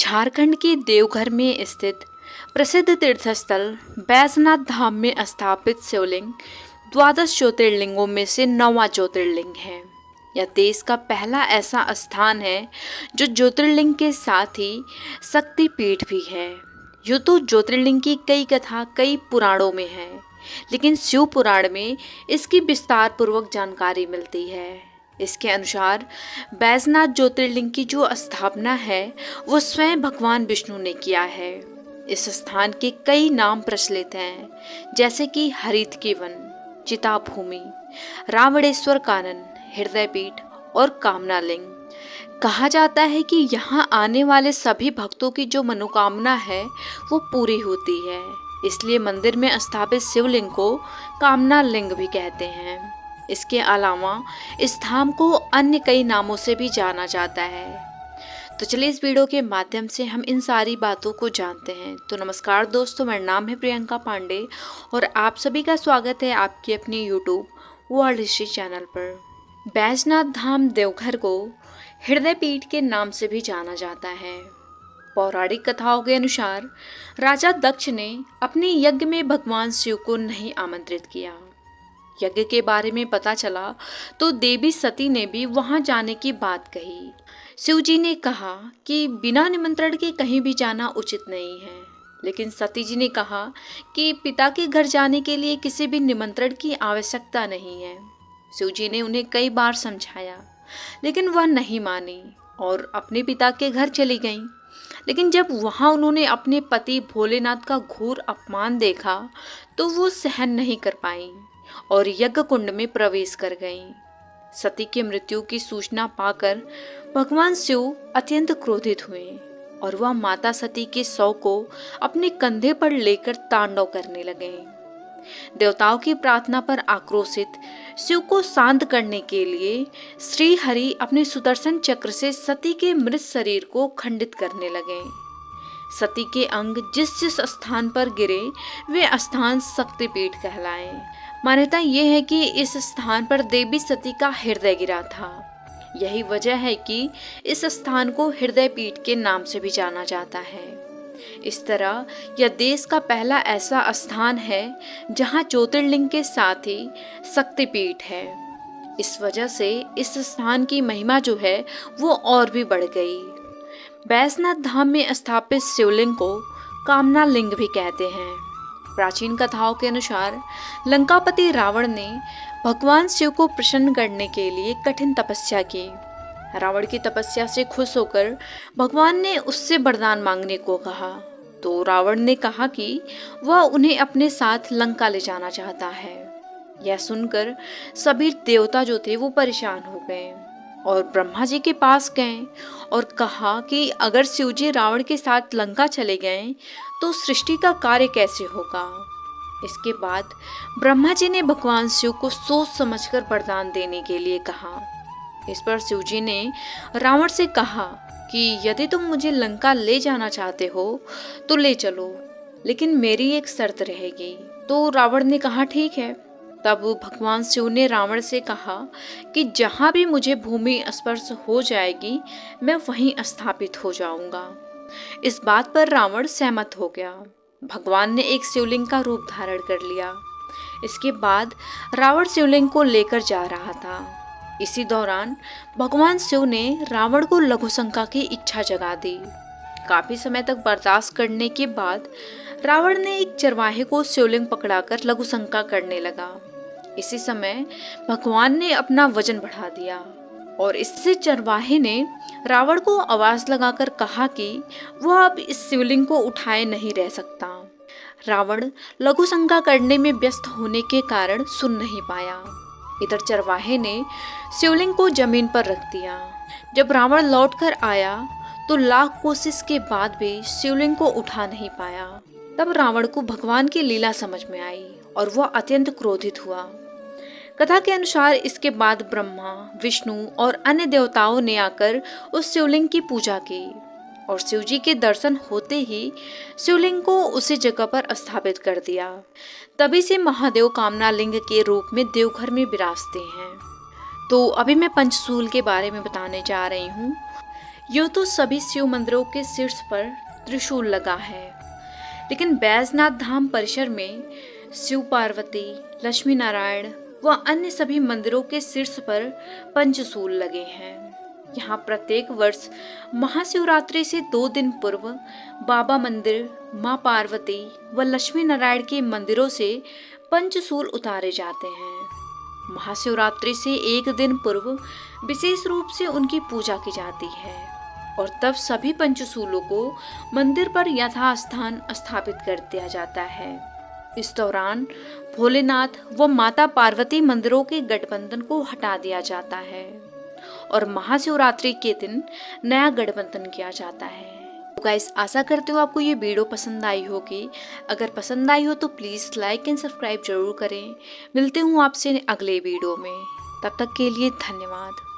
झारखंड के देवघर में स्थित प्रसिद्ध तीर्थस्थल बैजनाथ धाम में स्थापित शिवलिंग द्वादश ज्योतिर्लिंगों में से 9वां ज्योतिर्लिंग है। यह देश का पहला ऐसा स्थान है जो ज्योतिर्लिंग के साथ ही शक्तिपीठ भी है। यूँ तो ज्योतिर्लिंग की कई कथा कई पुराणों में है, लेकिन शिव पुराण में इसकी विस्तार पूर्वक जानकारी मिलती है। इसके अनुसार बैजनाथ ज्योतिर्लिंग की जो स्थापना है वो स्वयं भगवान विष्णु ने किया है। इस स्थान के कई नाम प्रचलित हैं, जैसे कि हरित के वन, चिता भूमि, रावणेश्वर कानन, हृदय पीठ और कामना लिंग। कहा जाता है कि यहाँ आने वाले सभी भक्तों की जो मनोकामना है वो पूरी होती है, इसलिए मंदिर में स्थापित शिवलिंग को कामना लिंग भी कहते हैं। इसके अलावा इस धाम को अन्य कई नामों से भी जाना जाता है। तो चलिए इस वीडियो के माध्यम से हम इन सारी बातों को जानते हैं। तो नमस्कार दोस्तों, मेरा नाम है प्रियंका पांडे और आप सभी का स्वागत है आपकी अपनी यूट्यूब वर्ल्ड हिस्ट्री चैनल पर। बैजनाथ धाम देवघर को हृदय पीठ के नाम से भी जाना जाता है। पौराणिक कथाओं के अनुसार राजा दक्ष ने अपने यज्ञ में भगवान शिव को नहीं आमंत्रित किया। यज्ञ के बारे में पता चला तो देवी सती ने भी वहां जाने की बात कही। शिव जी ने कहा कि बिना निमंत्रण के कहीं भी जाना उचित नहीं है, लेकिन सती जी ने कहा कि पिता के घर जाने के लिए किसी भी निमंत्रण की आवश्यकता नहीं है। शिव जी ने उन्हें कई बार समझाया, लेकिन वह नहीं मानी और अपने पिता के घर चली गईं। लेकिन जब वहां उन्होंने अपने पति भोलेनाथ का घोर अपमान देखा तो वो सहन नहीं कर पाईं और यज्ञ कुंड में प्रवेश कर गईं। सती की मृत्यु की सूचना पाकर भगवान शिव अत्यंत क्रोधित हुए और वह माता सती के शव को अपने कंधे पर लेकर तांडव करने लगे। देवताओं की प्रार्थना पर आक्रोशित शिव को शांत करने के लिए श्री हरि अपने सुदर्शन चक्र से सती के मृत शरीर को खंडित करने लगे। सती के अंग जिस जिस स्थान पर गिरे वे स्थान शक्तिपीठ कहलाए। मान्यता यह है कि इस स्थान पर देवी सती का हृदय गिरा था। यही वजह है कि इस स्थान को हृदय पीठ के नाम से भी जाना जाता है। इस तरह यह देश का पहला ऐसा स्थान है जहां ज्योतिर्लिंग के साथ ही शक्तिपीठ है। इस वजह से इस स्थान की महिमा जो है वो और भी बढ़ गई। बैजनाथ धाम में स्थापित शिवलिंग को कामना लिंग भी कहते हैं। प्राचीन कथाओं के अनुसार लंकापति रावण ने भगवान शिव को प्रसन्न करने के लिए कठिन तपस्या की। रावण की तपस्या से खुश होकर भगवान ने उससे वरदान मांगने को कहा, तो रावण ने कहा कि वह उन्हें अपने साथ लंका ले जाना चाहता है। यह सुनकर सभी देवता जो थे वो परेशान हो गए और ब्रह्मा जी के पास गए और कहा कि अगर शिव जी रावण के साथ लंका चले गए तो सृष्टि का कार्य कैसे होगा। इसके बाद ब्रह्मा जी ने भगवान शिव को सोच समझकर वरदान देने के लिए कहा। इस पर शिव जी ने रावण से कहा कि यदि तुम मुझे लंका ले जाना चाहते हो तो ले चलो, लेकिन मेरी एक शर्त रहेगी। तो रावण ने कहा ठीक है। तब भगवान शिव ने रावण से कहा कि जहाँ भी मुझे भूमि स्पर्श हो जाएगी मैं वहीं स्थापित हो जाऊंगा। इस बात पर रावण सहमत हो गया। भगवान ने एक शिवलिंग का रूप धारण कर लिया। इसके बाद रावण शिवलिंग को लेकर जा रहा था। इसी दौरान भगवान शिव ने रावण को लघुशंका की इच्छा जगा दी। काफी समय तक बर्दाश्त करने के बाद रावण ने एक चरवाहे को शिवलिंग पकड़ाकर लघुशंका करने लगा। इसी समय भगवान ने अपना वजन बढ़ा दिया और इससे चरवाहे ने रावण को आवाज लगाकर कहा कि वह अब इस शिवलिंग को उठाए नहीं रह सकता। रावण लघुशंका करने में व्यस्त होने के कारण सुन नहीं पाया। इधर चरवाहे ने शिवलिंग को जमीन पर रख दिया। जब रावण लौटकर आया तो लाख कोशिश के बाद भी शिवलिंग को उठा नहीं पाया। तब रावण को भगवान की लीला समझ में आई और वह अत्यंत क्रोधित हुआ। कथा के अनुसार इसके बाद ब्रह्मा, विष्णु और अन्य देवताओं ने आकर उस शिवलिंग की पूजा की और शिव जी के दर्शन होते ही शिवलिंग को उसी जगह पर स्थापित कर दिया। तभी से महादेव कामना लिंग के रूप में देवघर में विराजते हैं। तो अभी मैं पंचशूल के बारे में बताने जा रही हूँ। यूँ तो सभी शिव मंदिरों के शीर्ष पर त्रिशूल लगा है, लेकिन बैजनाथ धाम परिसर में शिव पार्वती, लक्ष्मी नारायण व अन्य सभी मंदिरों के शीर्ष पर पंचशूल लगे हैं। यहाँ प्रत्येक वर्ष महाशिवरात्रि से 2 दिन पूर्व बाबा मंदिर, माँ पार्वती व लक्ष्मी नारायण के मंदिरों से पंचशूल उतारे जाते हैं। महाशिवरात्रि से 1 दिन पूर्व विशेष रूप से उनकी पूजा की जाती है और तब सभी पंचशूलों को मंदिर पर यथास्थान स्थापित कर दिया जाता है। इस दौरान भोलेनाथ व माता पार्वती मंदिरों के गठबंधन को हटा दिया जाता है और महाशिवरात्रि के दिन नया गठबंधन किया जाता है। तो गाइस, आशा करती हूँ आपको ये वीडियो पसंद आई होगी। अगर पसंद आई हो तो प्लीज़ लाइक एंड सब्सक्राइब जरूर करें। मिलते हूँ आपसे अगले वीडियो में, तब तक के लिए धन्यवाद।